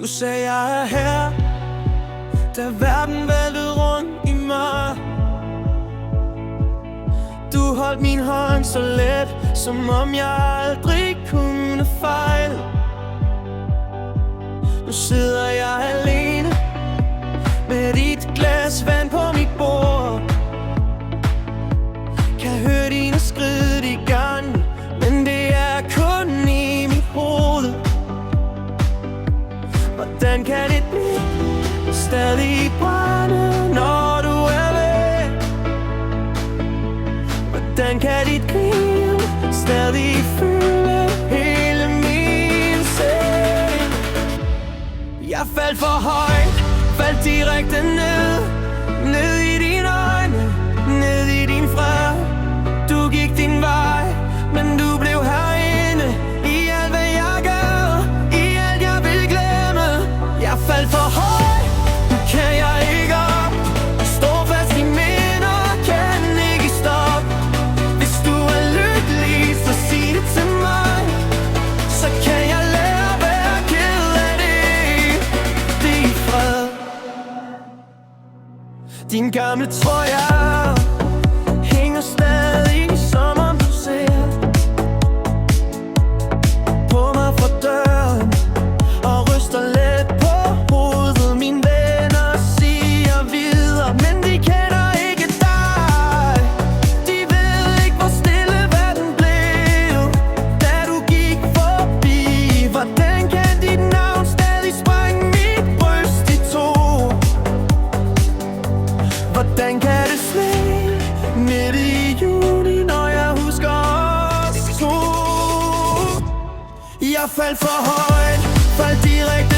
Du sagde jeg er her, da verden væltede rundt i mig. Du holdt min hånd så let, som om jeg aldrig kunne fejle. Nu sidder jeg alene med dit glas vand på mit bord. Kan høre dine skridt i gang, men det er kun i mit hoved. Hvordan kan det blive stadig brænde, når du er væk? Hvordan kan dit grin stadig fylde hele min seng? Jeg faldt for højt, faldt direkte ned. Ned i dine øjne, ned i din fred. Du gik din vej, men du blev herinde. I alt hvad jeg gør, i alt jeg vil glemme. Jeg faldt for højt, nu kan jeg ikke op. Står fast i minder, kan ikke stoppe. Hvis du er lykkelig, så sig det til mig. Så kan jeg lære at være ked af det. Det er i fred. Din gamle trøje hænger stadig, som om du ser på mig fra døren og ryster let på hovedet. Mine venner siger videre, men de kender ikke dig. De ved ikke, hvor stille verden blev, da du gik forbi. Hvordan kan dit navn stadig sprænge mit bryst i to? Hvordan kan det sne midt i juni, når jeg husker os to? Jeg faldt for højt, faldt direkte